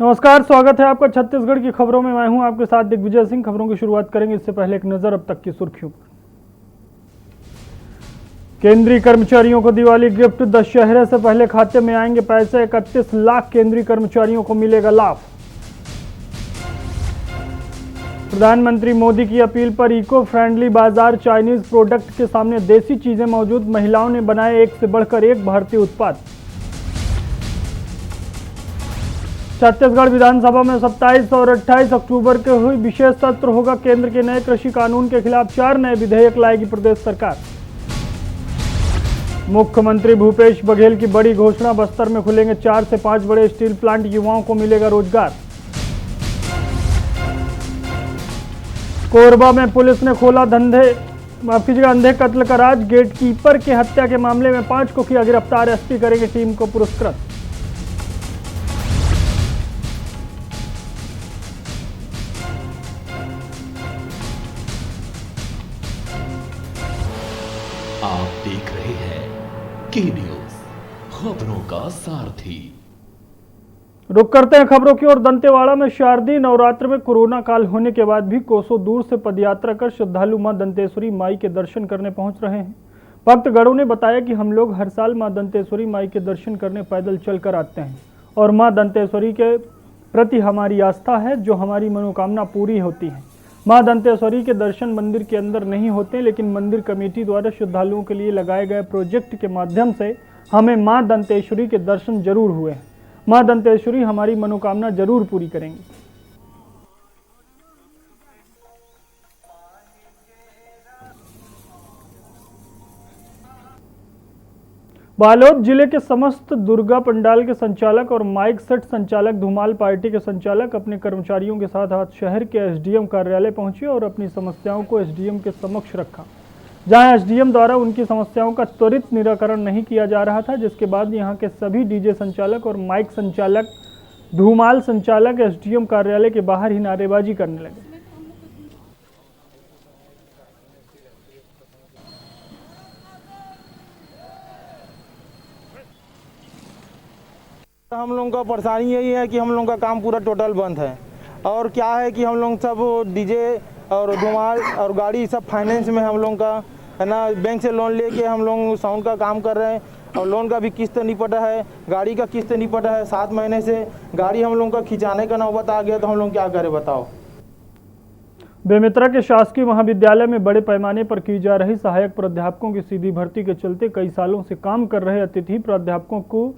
नमस्कार, स्वागत है आपका छत्तीसगढ़ की खबरों में। मैं हूं आपके साथ दिग्विजय सिंह। खबरों की शुरुआत करेंगे इससे पहले एक नजर अब तक की सुर्खियों पर। केंद्रीय कर्मचारियों को दिवाली गिफ्ट, दशहरे से पहले खाते में आएंगे पैसे। 31 लाख केंद्रीय कर्मचारियों को मिलेगा लाभ। प्रधानमंत्री मोदी की अपील पर इको फ्रेंडली बाजार, चाइनीज प्रोडक्ट के सामने देसी चीजें मौजूद। महिलाओं ने बनाए एक से बढ़कर एक भारतीय उत्पाद। छत्तीसगढ़ विधानसभा में 27 और 28 अक्टूबर को हुई विशेष सत्र होगा। केंद्र के नए कृषि कानून के खिलाफ 4 नए विधेयक लाएगी प्रदेश सरकार। मुख्यमंत्री भूपेश बघेल की बड़ी घोषणा, बस्तर में खुलेंगे 4 से 5 बड़े स्टील प्लांट, युवाओं को मिलेगा रोजगार। कोरबा में पुलिस ने खोला अंधे कत्ल का राज। गेटकीपर की हत्या के मामले में 5 को किया गिरफ्तार। एसपी करेंगे टीम को पुरस्कृत। आप देख रहे हैं के न्यूज, खबरों का सारथी। रुक करते हैं खबरों की ओर। दंतेवाड़ा में शारदीय नवरात्र में कोरोना काल होने के बाद भी कोसों दूर से पदयात्रा कर श्रद्धालु मां दंतेश्वरी माई के दर्शन करने पहुंच रहे हैं। भक्तगणों ने बताया कि हम लोग हर साल मां दंतेश्वरी माई के दर्शन करने पैदल चलकर आते हैं और मां दंतेश्वरी के प्रति हमारी आस्था है, जो हमारी मनोकामना पूरी होती है। मां दंतेश्वरी के दर्शन मंदिर के अंदर नहीं होते, लेकिन मंदिर कमेटी द्वारा श्रद्धालुओं के लिए लगाए गए प्रोजेक्ट के माध्यम से हमें मां दंतेश्वरी के दर्शन जरूर हुए हैं। मां दंतेश्वरी हमारी मनोकामना जरूर पूरी करेंगी। बालोद जिले के समस्त दुर्गा पंडाल के संचालक और माइक सेट संचालक, धुमाल पार्टी के संचालक अपने कर्मचारियों के साथ आज शहर के एसडीएम कार्यालय पहुंचे और अपनी समस्याओं को एसडीएम के समक्ष रखा, जहां एसडीएम द्वारा उनकी समस्याओं का त्वरित निराकरण नहीं किया जा रहा था। जिसके बाद यहां के सभी डीजे संचालक और माइक संचालक, धुमाल संचालक एसडीएम कार्यालय के बाहर ही नारेबाजी करने लगे। हम लोगों का परेशानी यही है कि हम लोगों का काम पूरा टोटल बंद है। और क्या है कि हम लोग सब डीजे और धुमाल और गाड़ी सब फाइनेंस में हम लोगों का है ना, बैंक से लोन लेके हम लोग साउंड का काम कर रहे हैं और लोन का भी किस्त नहीं पटा है, गाड़ी का किस्त नहीं पटा है। 7 महीने से गाड़ी हम लोगों का खिंचाने का नौबत आ गया, तो हम लोग क्या करें बताओ। बेमेतरा के शासकीय महाविद्यालय में बड़े पैमाने पर की जा रही सहायक प्राध्यापकों की सीधी भर्ती के चलते कई सालों से काम कर रहे अतिथि प्राध्यापकों को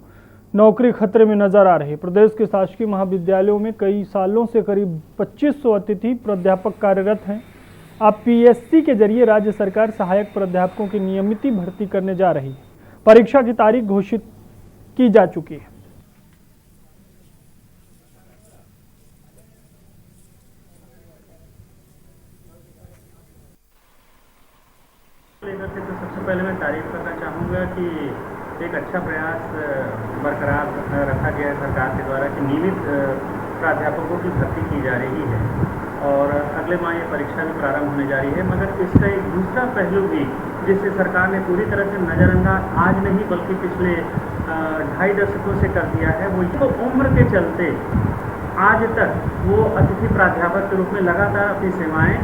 नौकरी खतरे में नजर आ रही है। प्रदेश के शासकीय महाविद्यालयों में कई सालों से करीब 2500 अतिथि प्राध्यापक कार्यरत हैं। अब पीएससी के जरिए राज्य सरकार सहायक प्राध्यापकों की नियमित भर्ती करने जा रही है। परीक्षा की तारीख घोषित की जा चुकी है। लेकर के तो सबसे पहले मैं तारीफ करना चाहूँगा कि एक अच्छा प्रयास बरकरार रखा गया है सरकार के द्वारा कि नियमित प्राध्यापकों की भर्ती की जा रही है और अगले माह ये परीक्षा भी प्रारंभ होने जा रही है। मगर इसका एक दूसरा पहलू भी, जिसे सरकार ने पूरी तरह से नज़रअंदाज आज नहीं बल्कि पिछले 2.5 दशकों से कर दिया है, वो तो उम्र के चलते आज तक वो अतिथि प्राध्यापक के रूप में लगातार अपनी सेवाएँ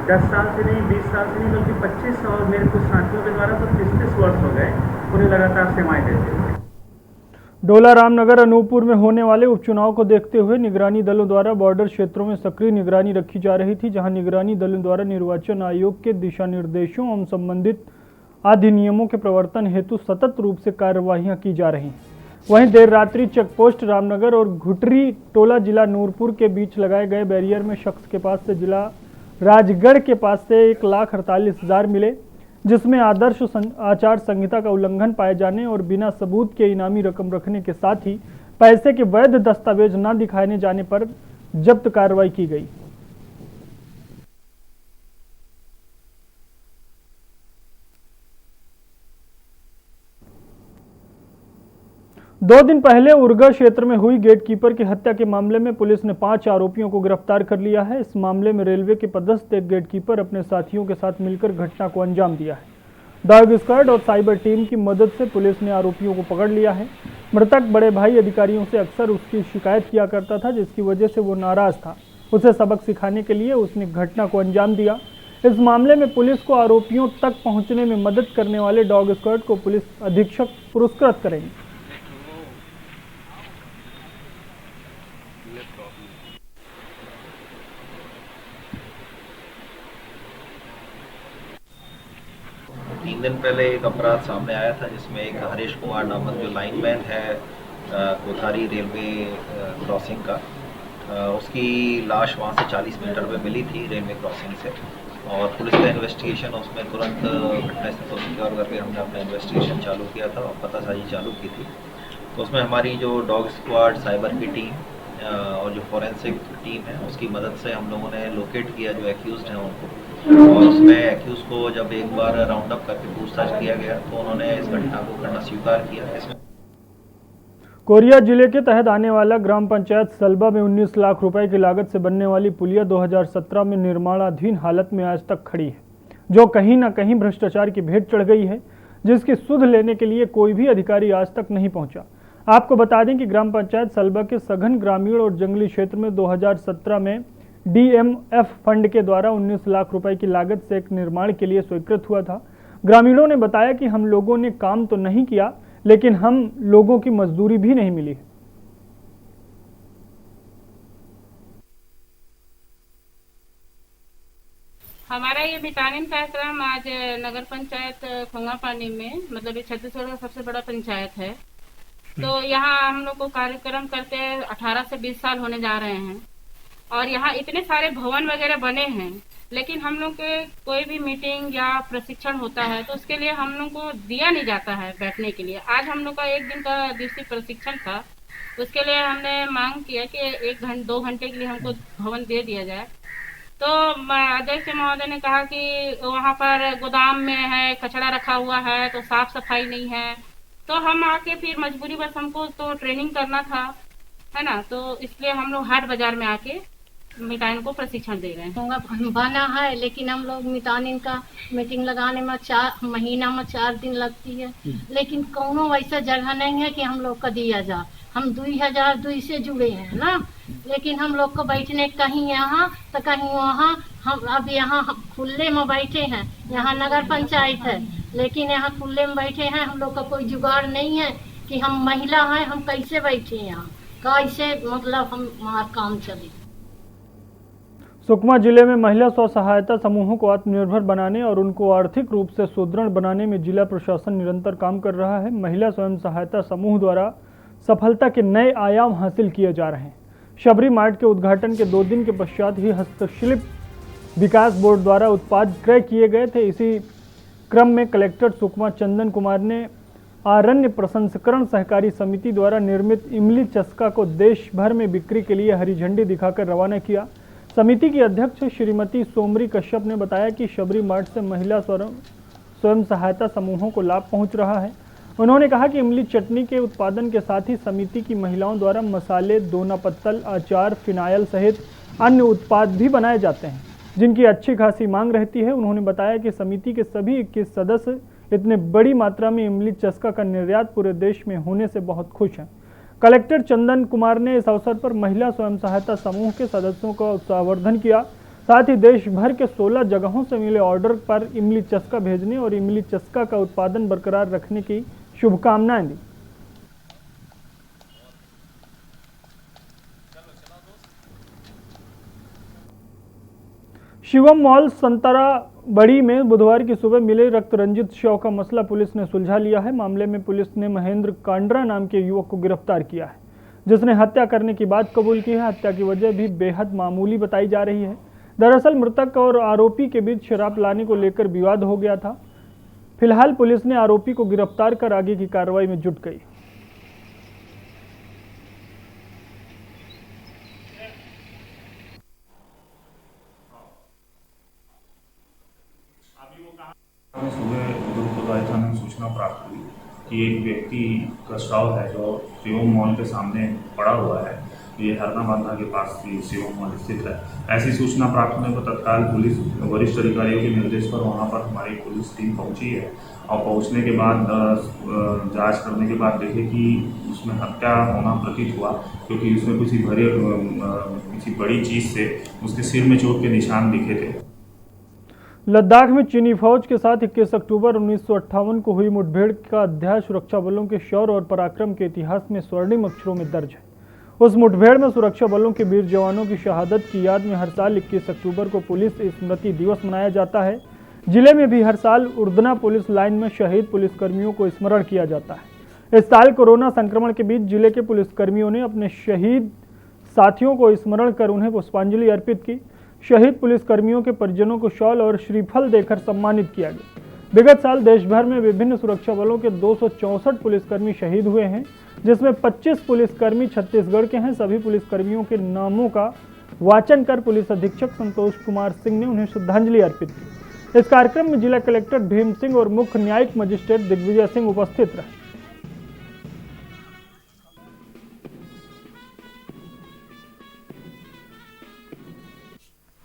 10 साल से नहीं, 20 साल से नहीं, बल्कि 25 और मेरे कुछ साथियों के द्वारा तो 30-30 वर्ष हो गए उन्हें लगातार सेवाएं देते हुए। डोला रामनगर अनूपपुर में होने वाले उपचुनाव को देखते हुए निगरानी दलों द्वारा बॉर्डर क्षेत्रों में सक्रिय निगरानी रखी जा रही थी, जहां निगरानी दलों द्वारा निर्वाचन आयोग के दिशा निर्देशों एवं संबंधित अधिनियमों के प्रवर्तन हेतु सतत रूप से कार्यवाहियां की जा रही हैं। वहीं देर रात्रि चेकपोस्ट रामनगर और घुटरी टोला जिला नूरपुर के बीच लगाए गए बैरियर में शख्स के पास से जिला राजगढ़ के पास से 1,48,000 मिले, जिसमें आदर्श आचार संहिता का उल्लंघन पाए जाने और बिना सबूत के इनामी रकम रखने के साथ ही पैसे के वैध दस्तावेज न दिखाने जाने पर जब्त कार्रवाई की गई। दो दिन पहले उरगा क्षेत्र में हुई गेटकीपर की हत्या के मामले में पुलिस ने 5 आरोपियों को गिरफ्तार कर लिया है। इस मामले में रेलवे के पदस्थ एक गेटकीपर अपने साथियों के साथ मिलकर घटना को अंजाम दिया है। डॉग स्क्वाड और साइबर टीम की मदद से पुलिस ने आरोपियों को पकड़ लिया है। मृतक बड़े भाई अधिकारियों से अक्सर उसकी शिकायत किया करता था, जिसकी वजह से वो नाराज था। उसे सबक सिखाने के लिए उसने घटना को अंजाम दिया। इस मामले में पुलिस को आरोपियों तक पहुंचने में मदद करने वाले डॉग स्क्वाड को पुलिस अधीक्षक पुरस्कृत करेंगे। तीन दिन पहले एक अपराध सामने आया था जिसमें एक हरीश कुमार नामक जो लाइनमैन है कोठारी रेलवे क्रॉसिंग का, उसकी लाश वहाँ से 40 मीटर पे मिली थी रेलवे क्रॉसिंग से, और पुलिस का इन्वेस्टिगेशन उसमें तुरंत घटनास्थल पर इंतजार करके हमने अपना इन्वेस्टिगेशन चालू किया था और पतासाजी चालू की थी। तो उसमें हमारी जो डॉग स्क्वाड, साइबर की टीम और जो फॉरेंसिक टीम है उसकी मदद से हम लोगों ने लोकेट किया जो एक्यूज्ड हैं उनको, और उसमें एक्यूज को जब एक बार राउंड अप करके पूछताछ किया गया तो उन्होंने इस घटना को करना स्वीकार किया। इसमें कोरिया जिले के तहत आने वाला ग्राम पंचायत सलबा में 19 लाख रुपए की लागत से बनने वाली पुलिया 2017 में निर्माणाधीन हालत में आज तक खड़ी है, जो कहीं ना कहीं भ्रष्टाचार की भेंट चढ़ गई है, जिसकी सुध लेने के लिए कोई भी अधिकारी आज तक नहीं पहुंचा। आपको बता दें कि ग्राम पंचायत सलबा के सघन ग्रामीण और जंगली क्षेत्र में 2017 में DMF फंड के द्वारा 19 लाख रुपए की लागत से एक निर्माण के लिए स्वीकृत हुआ था। ग्रामीणों ने बताया कि हम लोगों ने काम तो नहीं किया, लेकिन हम लोगों की मजदूरी भी नहीं मिली। हमारा ये विटामिन कार्यक्रम आज नगर पंचायत खोंगापानी में, मतलब ये छत्तीसगढ़ का सबसे बड़ा पंचायत है, तो यहाँ हम लोग को कार्यक्रम करते 18 से 20 साल होने जा रहे हैं, और यहाँ इतने सारे भवन वगैरह बने हैं, लेकिन हम लोग के कोई भी मीटिंग या प्रशिक्षण होता है तो उसके लिए हम लोग को दिया नहीं जाता है बैठने के लिए। आज हम लोग का 1 दिन का दिवसीय प्रशिक्षण था, उसके लिए हमने मांग किया कि 2 घंटे के लिए हमको भवन दे दिया जाए। तो अध्यक्ष महोदय ने कहा कि वहाँ पर गोदाम में है, कचरा रखा हुआ है, तो साफ सफाई नहीं है, तो हम आके फिर मजबूरी बस हमको तो ट्रेनिंग करना था, है ना, तो इसलिए हम लोग हाट बाजार में आके मितानिन को प्रशिक्षण दे रहे हैं। बना है, लेकिन हम लोग मितानिन का मीटिंग लगाने में 4 महीना में 4 दिन लगती है, लेकिन कोनो वैसा जगह नहीं है कि हम लोग का दिया जा। हम 2002 से जुड़े हैं ना, लेकिन हम लोग को बैठने कहीं यहाँ तो कहीं वहाँ। हम अब यहाँ खुले में बैठे हैं, यहाँ नगर पंचायत है, लेकिन यहाँ खुले में बैठे हैं। हम लोग का कोई जुगाड़ नहीं है कि हम महिला हैं, हम कैसे बैठे यहाँ, कैसे मतलब हमारा काम चले। सुकमा जिले में महिला स्व सहायता समूहों को आत्मनिर्भर बनाने और उनको आर्थिक रूप से सुदृढ़ बनाने में जिला प्रशासन निरंतर काम कर रहा है। महिला स्वयं सहायता समूह द्वारा सफलता के नए आयाम हासिल किए जा रहे हैं। शबरी मार्ट के उद्घाटन के 2 दिन के पश्चात ही हस्तशिल्प विकास बोर्ड द्वारा उत्पाद क्रय किए गए थे। इसी क्रम में कलेक्टर सुकमा चंदन कुमार ने आरण्य प्रसंस्करण सहकारी समिति द्वारा निर्मित इमली चस्का को देश भर में बिक्री के लिए हरी झंडी दिखाकर रवाना किया। समिति की अध्यक्ष श्रीमती सोमरी कश्यप ने बताया कि शबरी मार्ट से महिला स्वयं सहायता समूहों को लाभ पहुंच रहा है। उन्होंने कहा कि इमली चटनी के उत्पादन के साथ ही समिति की महिलाओं द्वारा मसाले, दोना पत्तल, अचार, फिनाइल सहित अन्य उत्पाद भी बनाए जाते हैं, जिनकी अच्छी खासी मांग रहती है। उन्होंने बताया कि समिति के सभी 21 सदस्य इतने बड़ी मात्रा में इमली चस्का का निर्यात पूरे देश में होने से बहुत खुश हैं। कलेक्टर चंदन कुमार ने इस अवसर पर महिला स्वयं सहायता समूह के सदस्यों का उत्साहवर्धन किया, साथ ही देश भर के 16 जगहों से मिले ऑर्डर पर इमली चस्का भेजने और इमली चस्का का उत्पादन बरकरार रखने की शुभकामनाएं दी। शिवम मॉल संतरा बड़ी में बुधवार की सुबह मिले रक्त रंजित शव का मसला पुलिस ने सुलझा लिया है। मामले में पुलिस ने महेंद्र कांड्रा नाम के युवक को गिरफ्तार किया है, जिसने हत्या करने की बात कबूल की है। हत्या की वजह भी बेहद मामूली बताई जा रही है। दरअसल मृतक और आरोपी के बीच शराब लाने को लेकर विवाद हो गया था। फिलहाल पुलिस ने आरोपी को गिरफ्तार कर आगे की कार्रवाई में जुट गई। सुबह दुर्गपुर थाने में सूचना प्राप्त हुई कि एक व्यक्ति का शव है जो शिवम मॉल के सामने पड़ा हुआ है, ये हरना बांधा के पास ये सेवक मठ स्थित है। ऐसी सूचना प्राप्त होने पर तत्काल पुलिस वरिष्ठ अधिकारियों के निर्देश पर वहाँ पर हमारी पुलिस टीम पहुँची है और पहुँचने के बाद जांच करने के बाद देखे कि उसमें हत्या होना प्रतीत हुआ, क्योंकि उसमें किसी बड़ी चीज़ से उसके सिर में चोट के निशान दिखे थे। लद्दाख में चीनी फौज के साथ 21 अक्टूबर 1958 को हुई मुठभेड़ का अध्याय सुरक्षा बलों के शौर्य और पराक्रम के इतिहास में स्वर्णिम अक्षरों में दर्ज है। उस मुठभेड़ में सुरक्षा बलों के वीर जवानों की शहादत की याद में हर साल 21 अक्टूबर को पुलिस स्मृति दिवस मनाया जाता है। जिले में भी हर साल उर्दना पुलिस लाइन में शहीद पुलिसकर्मियों को स्मरण किया जाता है। इस साल कोरोना संक्रमण के बीच जिले के पुलिसकर्मियों ने अपने शहीद साथियों को स्मरण कर उन्हें पुष्पांजलि अर्पित की। शहीद पुलिसकर्मियों के परिजनों को शॉल और श्रीफल देकर सम्मानित किया गया। विगत साल देश भर में विभिन्न सुरक्षा बलों के 264 पुलिसकर्मी शहीद हुए हैं, जिसमें 25 पुलिसकर्मी छत्तीसगढ़ के हैं। सभी पुलिसकर्मियों के नामों का वाचन कर पुलिस अधीक्षक संतोष कुमार सिंह ने उन्हें श्रद्धांजलि अर्पित की। इस कार्यक्रम में जिला कलेक्टर भीम सिंह और मुख्य न्यायिक मजिस्ट्रेट दिग्विजय सिंह उपस्थित रहे।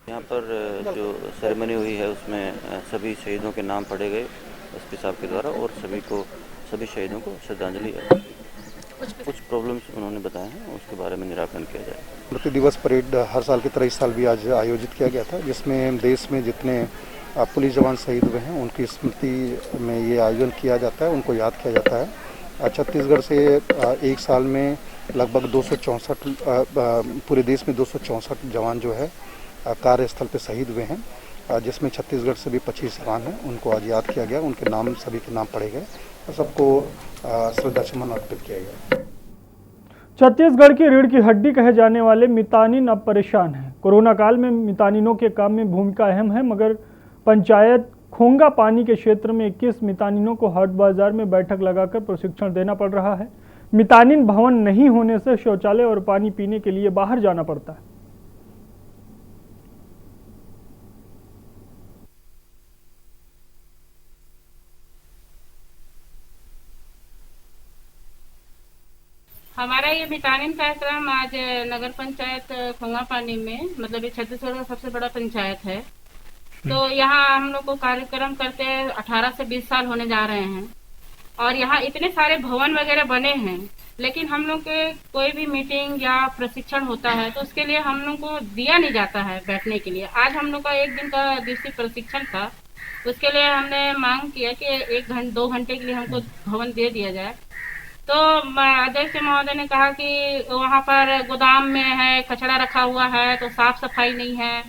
यहाँ पर जो सेरेमनी हुई है उसमें सभी शहीदों के नाम पढ़े गए एसपी साहब के द्वारा और सभी शहीदों को श्रद्धांजलि है। कुछ प्रॉब्लम्स उन्होंने बताए हैं, उसके बारे में निराकरण किया जाए। स्मृति दिवस परेड हर साल की तरह इस साल भी आज आयोजित किया गया था, जिसमें देश में जितने पुलिस जवान शहीद हुए हैं उनकी स्मृति में ये आयोजन किया जाता है, उनको याद किया जाता है। छत्तीसगढ़ से एक साल में लगभग 264 पूरे देश में 264 जवान जो है कार्यस्थल पे शहीद हुए हैं, जिसमें छत्तीसगढ़ से भी 25 जवान हैं। उनको आज याद किया गया, उनके नाम सभी के नाम पढ़े गए और सबको श्रद्धासुमन अर्पित किया गया। छत्तीसगढ़ की रीढ़ की हड्डी कहे जाने वाले मितानिन अब परेशान हैं। कोरोना काल में मितानिनों के काम में भूमिका अहम है, मगर पंचायत खोंगा पानी के क्षेत्र में 21 मितानिनों को हाट बाजार में बैठक लगाकर प्रशिक्षण देना पड़ रहा है। मितानिन भवन नहीं होने से शौचालय और पानी पीने के लिए बाहर जाना पड़ता है। हमारा ये मितानिन कार्यक्रम आज नगर पंचायत खोंगा पानी में, मतलब ये छत्तीसगढ़ का सबसे बड़ा पंचायत है, तो यहाँ हम लोग को कार्यक्रम करते 18 से 20 साल होने जा रहे हैं और यहाँ इतने सारे भवन वगैरह बने हैं, लेकिन हम लोग के कोई भी मीटिंग या प्रशिक्षण होता है तो उसके लिए हम लोग को दिया नहीं जाता है बैठने के लिए। आज हम लोग का 1 दिन का दिवसीय प्रशिक्षण था, उसके लिए हमने मांग किया कि 2 घंटे के लिए हमको भवन दे दिया जाए। तो अध्यक्ष महोदय ने कहा कि वहाँ पर गोदाम में है, कचरा रखा हुआ है, तो साफ सफाई नहीं है।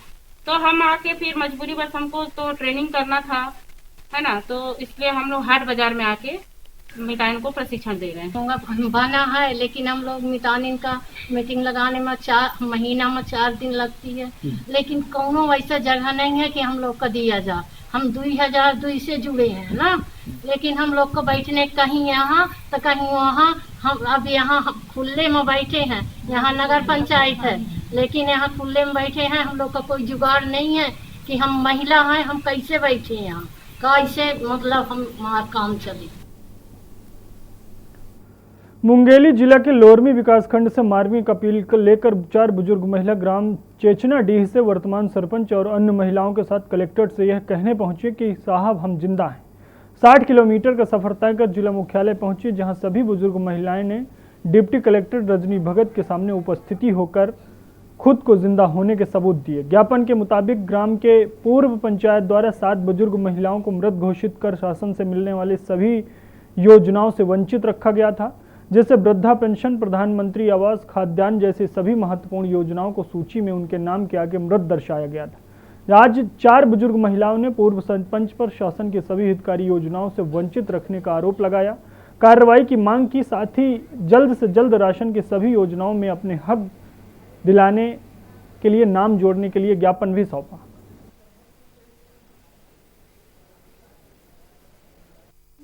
तो हम आके फिर मजबूरी बस हमको तो ट्रेनिंग करना था, है ना, तो इसलिए हम लोग हाट बाजार में आके मितानिन को प्रशिक्षण दे रहे हैं। बना है, लेकिन हम लोग मितानिन का मीटिंग लगाने में 4 महीना में 4 दिन लगती है, लेकिन कोनो वैसा जगह नहीं है कि हम लोग का दिया जा। हम 2002 से जुड़े हैं ना, लेकिन हम लोग को बैठने कहीं यहाँ तो कहीं वहाँ। हम अब यहाँ खुले में बैठे हैं, यहाँ नगर पंचायत है, लेकिन यहाँ खुले में बैठे हैं। हम लोग का कोई जुगाड़ नहीं है कि हम महिला हैं, हम कैसे बैठे यहाँ, कैसे मतलब हमारा काम चले। मुंगेली जिला के लोरमी विकासखंड से मार्मिक अपील को लेकर 4 बुजुर्ग महिला ग्राम चेचनाडीह से वर्तमान सरपंच और अन्य महिलाओं के साथ कलेक्ट्रेट से यह कहने पहुंचे कि साहब हम जिंदा हैं। 60 किलोमीटर का सफर तय कर जिला मुख्यालय पहुंचे, जहां सभी बुजुर्ग महिलाएं ने डिप्टी कलेक्टर रजनी भगत के सामने उपस्थिति होकर खुद को जिंदा होने के सबूत दिए। ज्ञापन के मुताबिक ग्राम के पूर्व पंचायत द्वारा 7 बुजुर्ग महिलाओं को मृत घोषित कर शासन से मिलने वाले सभी योजनाओं से वंचित रखा गया था, जिससे वृद्धा पेंशन, प्रधानमंत्री आवास, खाद्यान्न जैसी सभी महत्वपूर्ण योजनाओं को सूची में उनके नाम के आगे मृत दर्शाया गया था। आज 4 बुजुर्ग महिलाओं ने पूर्व सरपंच पर शासन की सभी हितकारी योजनाओं से वंचित रखने का आरोप लगाया, कार्रवाई की मांग की, साथ ही जल्द से जल्द राशन की सभी योजनाओं में अपने हक दिलाने के लिए नाम जोड़ने के लिए ज्ञापन भी सौंपा।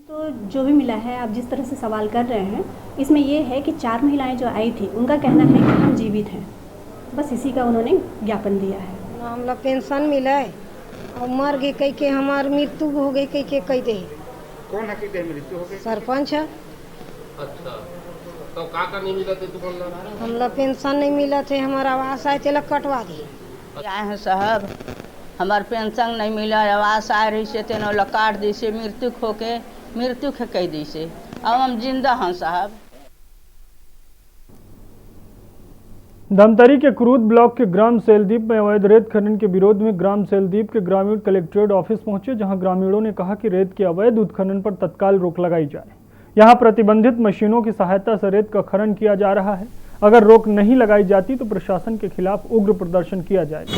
तो जो भी मिला है, आप जिस तरह से सवाल कर रहे हैं, इसमें ये है कि 4 महिलाएं जो आई थी उनका कहना है कि हम जीवित हैं, बस इसी का उन्होंने ज्ञापन दिया है। हमला पेंशन मिला है और मर गई कई के, हमार मृत्यु हो गई कई के कई दे। कौन है कि मृत्यु हो गई? सरपंच है। अच्छा, तो का नहीं मिला थे तुम्हारा? हमला पेंशन नहीं मिला थे, हमारा आवास आए थे कटवा दिए। आए हैं साहब, हमार पेंशन नहीं मिला, आवास आ रही से तेनो काट दी से मृत्यु कह दी से, अब हम जिंदा हैं साहब। धमतरी के क्रूद ब्लॉक के ग्राम सेलदीप में अवैध रेत खनन के विरोध में ग्राम सेलदीप के ग्रामीण कलेक्ट्रेट ऑफिस पहुंचे, जहां ग्रामीणों ने कहा कि रेत के अवैध उत्खनन पर तत्काल रोक लगाई जाए। यहां प्रतिबंधित मशीनों की सहायता से रेत का खनन किया जा रहा है। अगर रोक नहीं लगाई जाती तो प्रशासन के खिलाफ उग्र प्रदर्शन किया जाएगा।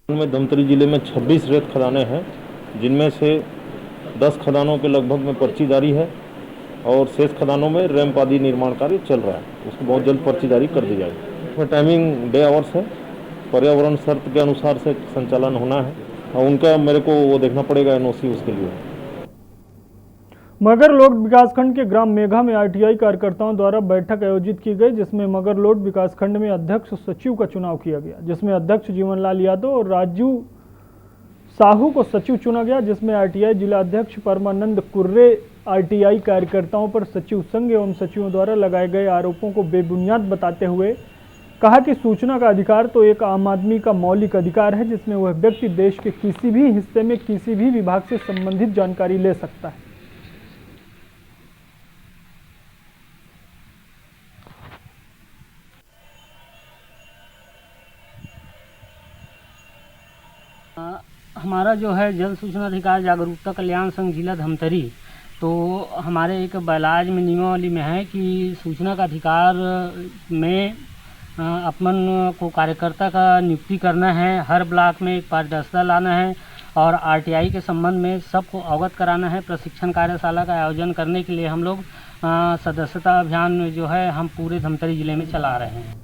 में धमतरी जिले में 26 रेत खदानें हैं, जिनमें से 10 खदानों के लगभग में पर्ची जारी है और शेष खदानों में रैंप आदि निर्माण कार्य चल रहा है। उसको बहुत जल्द पर्ची जारी कर दी जाएगी। उसमें टाइमिंग डे आवर्स है, पर्यावरण शर्त के अनुसार से संचालन होना है और उनका मेरे को वो देखना पड़ेगा एनओसी उसके लिए। मगरलोड विकासखंड के ग्राम मेघा में आरटीआई कार्यकर्ताओं द्वारा बैठक आयोजित की गई, जिसमें मगरलोड विकासखंड में अध्यक्ष सचिव का चुनाव किया गया, जिसमें अध्यक्ष जीवनलाल यादव और राजू साहू को सचिव चुना गया, जिसमें आरटीआई जिला अध्यक्ष परमानंद कुर्रे आरटीआई कार्यकर्ताओं पर सचिव संघ एवं सचिवों द्वारा लगाए गए आरोपों को बेबुनियाद बताते हुए कहा कि सूचना का अधिकार तो एक आम आदमी का मौलिक अधिकार है, जिसमें वह व्यक्ति देश के किसी भी हिस्से में किसी भी विभाग से संबंधित जानकारी ले सकता है। हमारा जो है जल सूचना अधिकार जागरूकता कल्याण संघ जिला धमतरी, तो हमारे एक बैलाज में नियमावली में है कि सूचना का अधिकार में अपन को कार्यकर्ता का नियुक्ति करना है, हर ब्लॉक में एक पारदर्शिता लाना है और आरटीआई के संबंध में सबको अवगत कराना है। प्रशिक्षण कार्यशाला का आयोजन करने के लिए हम लोग सदस्यता अभियान जो है हम पूरे धमतरी जिले में चला रहे हैं।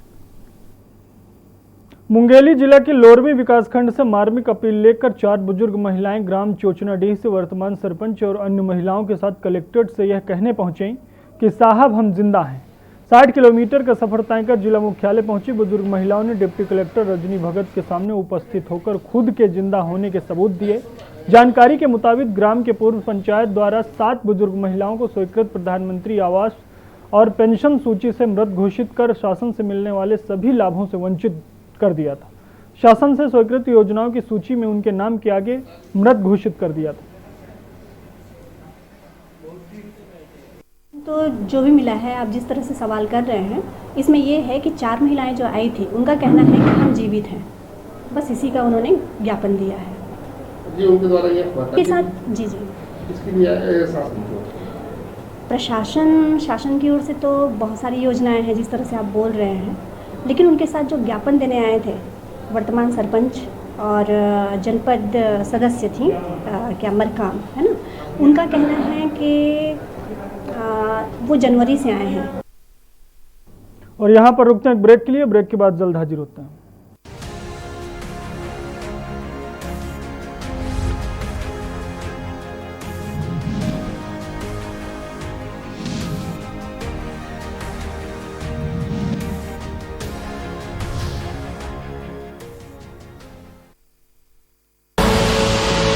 मुंगेली जिला के लोरमी विकासखंड से मार्मिक अपील लेकर 4 बुजुर्ग महिलाएं ग्राम चोचनाडीह से वर्तमान सरपंच और अन्य महिलाओं के साथ कलेक्ट्रेट से यह कहने पहुंचे कि साहब हम जिंदा हैं। 60 किलोमीटर का सफर तय कर जिला मुख्यालय पहुंची बुजुर्ग महिलाओं ने डिप्टी कलेक्टर रजनी भगत के सामने उपस्थित होकर खुद के जिंदा होने के सबूत दिए। जानकारी के मुताबिक ग्राम के पूर्व पंचायत द्वारा 7 बुजुर्ग महिलाओं को स्वीकृत प्रधानमंत्री आवास और पेंशन सूची से मृत घोषित कर शासन से मिलने वाले सभी लाभों से वंचित कर दिया था। शासन से स्वीकृत योजनाओं की सूची में उनके नाम के आगे मृत घोषित कर दिया था। तो जो भी मिला है, आप जिस तरह से सवाल कर रहे हैं, इसमें ये है कि 4 महिलाएं जो आई थी उनका कहना है कि हम जीवित हैं, बस इसी का उन्होंने ज्ञापन दिया है जी। उनके द्वारा ये के साथ जी इसके लिए शासन की ओर से तो बहुत सारी योजनाएं हैं जिस तरह से आप बोल रहे हैं, लेकिन उनके साथ जो ज्ञापन देने आए थे वर्तमान सरपंच और जनपद सदस्य थी क्या मरकाम है ना, उनका कहना है कि वो जनवरी से आए हैं। और यहाँ पर रुकते हैं एक ब्रेक के लिए, ब्रेक के बाद जल्द हाजिर होते हैं।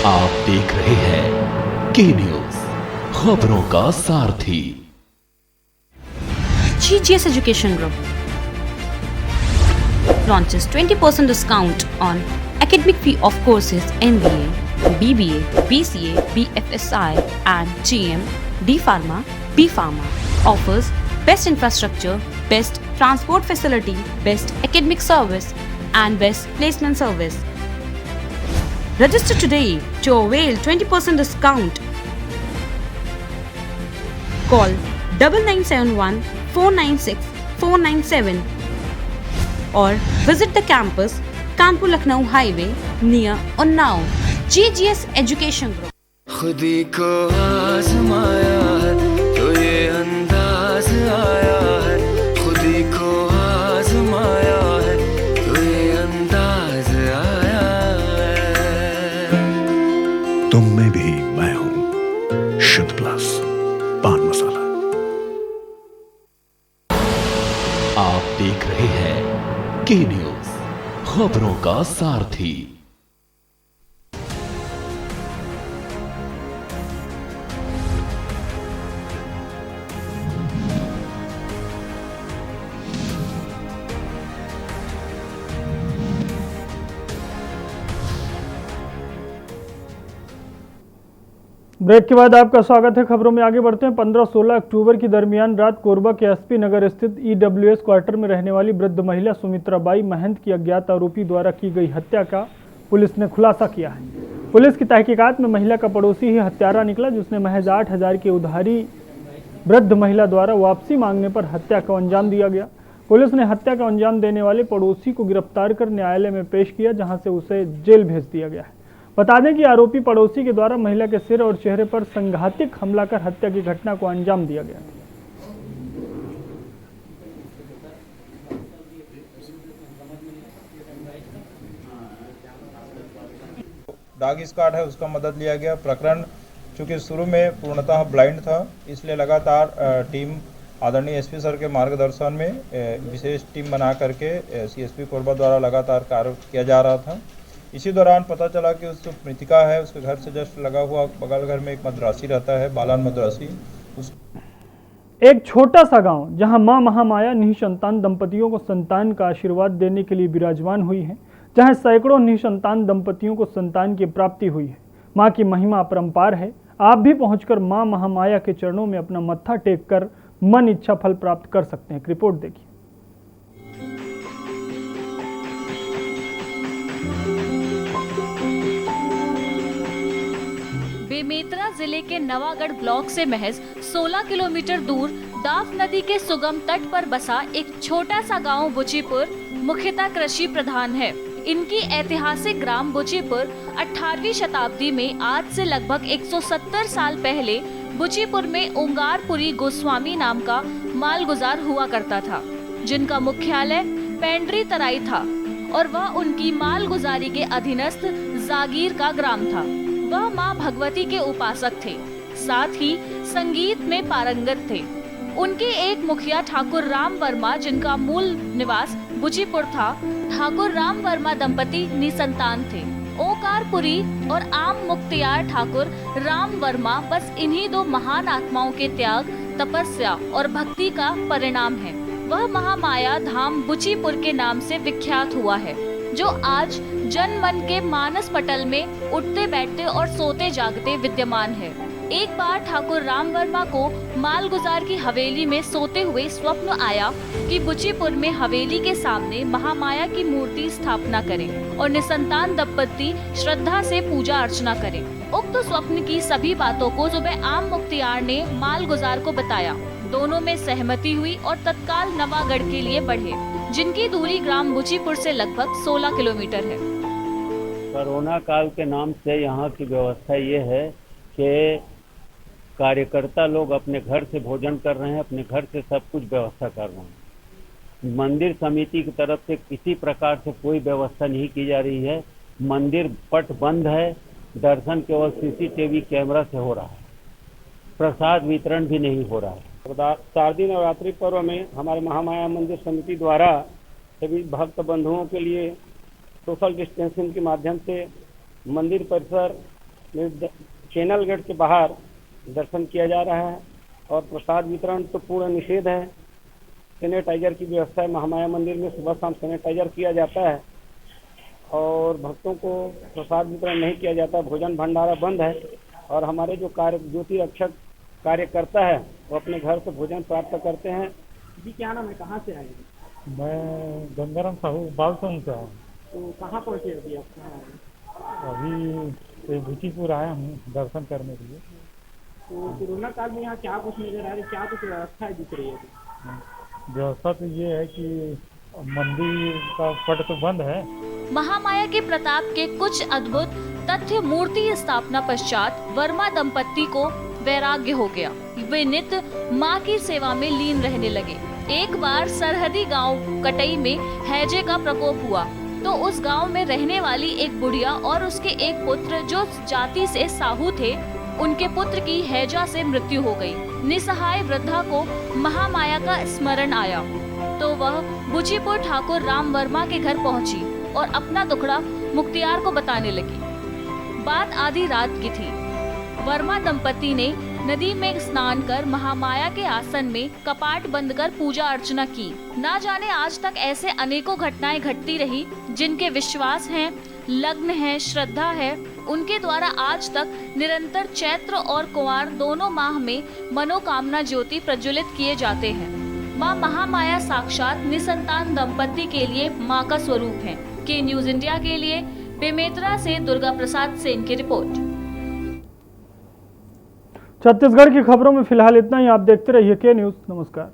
आप देख रहे हैं के न्यूज, खबरों का सारथी। GGS Education Group launches 20% discount on academic fee of courses MBA, BBA, BCA, BFSI and GM, D Pharma, B Pharma. Offers best infrastructure, best transport facility, best academic service and best placement service. Register today to avail 20% discount. Call 9971 496 497 or visit the campus Kanpur Lucknow Highway near Unnao. GGS Education Group. खुदी को आजमाया है तो ये अंदाज आया है, खुदी को आजमाया है तो ये अंदाज आया है। तुम में भी मैं हूं, शुद्ध प्लस पान मसाला। आप देख रहे हैं के न्यूज, खबरों का सारथी। ब्रेक के बाद आपका स्वागत है। खबरों में आगे बढ़ते हैं। 15-16 अक्टूबर की दरमियान रात कोरबा के एसपी नगर स्थित ईडब्ल्यूएस क्वार्टर में रहने वाली वृद्ध महिला सुमित्रा बाई महंत की अज्ञात आरोपी द्वारा की गई हत्या का पुलिस ने खुलासा किया है। पुलिस की तहकीकात में महिला का पड़ोसी ही हत्यारा निकला, जिसने महज 8,000 की उधारी वृद्ध महिला द्वारा वापसी मांगने पर हत्या को अंजाम दिया गया। पुलिस ने हत्या का अंजाम देने वाले पड़ोसी को गिरफ्तार कर न्यायालय में पेश किया, जहां से उसे जेल भेज दिया गया है। बता दें कि आरोपी पड़ोसी के द्वारा महिला के सिर और चेहरे पर संघातिक हमला कर हत्या की घटना को अंजाम दिया गया। डॉग स्क्वाड है, उसका मदद लिया गया। प्रकरण चूँकि शुरू में पूर्णतः ब्लाइंड था, इसलिए लगातार टीम आदरणीय एसपी सर के मार्गदर्शन में विशेष टीम बना करके सीएसपी कोरबा द्वारा लगातार कार्य किया जा रहा था। इसी दौरान पता चला कि उस जो मृतिका है उसके घर से जस्ट लगा हुआ बगल घर में एक मद्रासी रहता है, बालान मद्रासी। एक छोटा सा गांव जहां मां महामाया निसंतान दंपतियों को संतान का आशीर्वाद देने के लिए विराजमान हुई है, जहां सैकड़ों निसंतान दंपतियों को संतान की प्राप्ति हुई है। मां की महिमा अपरंपार है। आप भी पहुंचकर मां महामाया के चरणों में अपना मत्था टेक कर मन इच्छा फल प्राप्त कर सकते हैं। रिपोर्ट देखिए। बेमेतरा जिले के नवागढ़ ब्लॉक से महज 16 किलोमीटर दूर दाफ नदी के सुगम तट पर बसा एक छोटा सा गांव बुचीपुर मुख्यतः कृषि प्रधान है। इनकी ऐतिहासिक ग्राम बुचीपुर 18वीं शताब्दी में आज से लगभग 170 साल पहले बुचीपुर में ओंगारपुरी गोस्वामी नाम का मालगुजार हुआ करता था, जिनका मुख्यालय पेंड्री तराई था और वह उनकी मालगुजारी के अधीनस्थ जागीर का ग्राम था। वह मां भगवती के उपासक थे, साथ ही संगीत में पारंगत थे। उनके एक मुखिया ठाकुर राम वर्मा, जिनका मूल निवास बुचीपुर था। ठाकुर राम वर्मा दंपति निसंतान थे। ओंकारपुरी और आम मुख्तियार ठाकुर राम वर्मा बस इन्हीं दो महान आत्माओं के त्याग, तपस्या और भक्ति का परिणाम है। वह महामाया धाम बुचीपुर के नाम से विख्यात हुआ है, जो आज जन मन के मानस पटल में उठते बैठते और सोते जागते विद्यमान है। एक बार ठाकुर राम वर्मा को मालगुजार की हवेली में सोते हुए स्वप्न आया कि बुचीपुर में हवेली के सामने महामाया की मूर्ति स्थापना करें और निसंतान दंपति श्रद्धा से पूजा अर्चना करें। उक्त स्वप्न की सभी बातों को सुबह आम मुख्तियार ने मालगुजार को बताया। दोनों में सहमति हुई और तत्काल नवागढ़ के लिए बढ़े, जिनकी दूरी ग्राम बुचीपुर से लगभग 16 किलोमीटर है। कोरोना काल के नाम से यहाँ की व्यवस्था ये है कि कार्यकर्ता लोग अपने घर से भोजन कर रहे हैं, अपने घर से सब कुछ व्यवस्था कर रहे हैं। मंदिर समिति की तरफ से किसी प्रकार से कोई व्यवस्था नहीं की जा रही है। मंदिर पट बंद है, दर्शन केवल सीसीटीवी कैमरा से हो रहा है, प्रसाद वितरण भी नहीं हो रहा है। शारदीय नवरात्रि पर्व में हमारे महामाया मंदिर समिति द्वारा सभी भक्त बंधुओं के लिए सोशल डिस्टेंसिंग के माध्यम से मंदिर परिसर में चैनल गेट के बाहर दर्शन किया जा रहा है और प्रसाद वितरण तो पूर्ण निषेध है। सैनिटाइजर की व्यवस्था है। महामाया मंदिर में सुबह शाम सैनिटाइजर किया जाता है और भक्तों को प्रसाद वितरण नहीं किया जाता। भोजन भंडारा बंद है और हमारे जो ज्योति रक्षक कार्यकर्ता है वो अपने घर से भोजन प्राप्त करते हैं। जी क्या नाम है, कहाँ से आए? मैं गंगाराम साहू बालसोन से हूँ। तो कहाँ पहुँचे अभी आप? अभी बुचीपुर आया हूँ दर्शन करने के लिए। तो कोरोना काल में यहाँ क्या कुछ नजर आ रही है, क्या कुछ व्यवस्था दिख रही है? व्यवस्था तो ये है कि मंदिर का पट तो बंद है। महामाया के प्रताप के कुछ अद्भुत तथ्य मूर्ति स्थापना पश्चात वर्मा दंपति को वैराग्य हो गया। वे नित्य मां की सेवा में लीन रहने लगे। एक बार सरहदी गांव कटई में हैजे का प्रकोप हुआ तो उस गांव में रहने वाली एक बुढ़िया और उसके एक पुत्र जो जाति से साहू थे, उनके पुत्र की हैजा से मृत्यु हो गई। निसहाय वृद्धा को महामाया का स्मरण आया तो वह बुचीपुर ठाकुर राम वर्मा के घर पहुंची और अपना दुखड़ा मुख्तियार को बताने लगी। बात आधी रात की थी। वर्मा दंपति ने नदी में स्नान कर महामाया के आसन में कपाट बंद कर पूजा अर्चना की। ना जाने आज तक ऐसे अनेकों घटनाएं घटती रही जिनके विश्वास हैं, लग्न है, श्रद्धा है, उनके द्वारा आज तक निरंतर चैत्र और कुंवार दोनों माह में मनोकामना ज्योति प्रज्वलित किए जाते हैं। माँ महामाया साक्षात निसंतान दंपति के लिए माँ का स्वरूप है। के न्यूज इंडिया के लिए बेमेतरा से दुर्गा प्रसाद सेन की रिपोर्ट। छत्तीसगढ़ की खबरों में फिलहाल इतना ही। आप देखते रहिए के न्यूज। नमस्कार।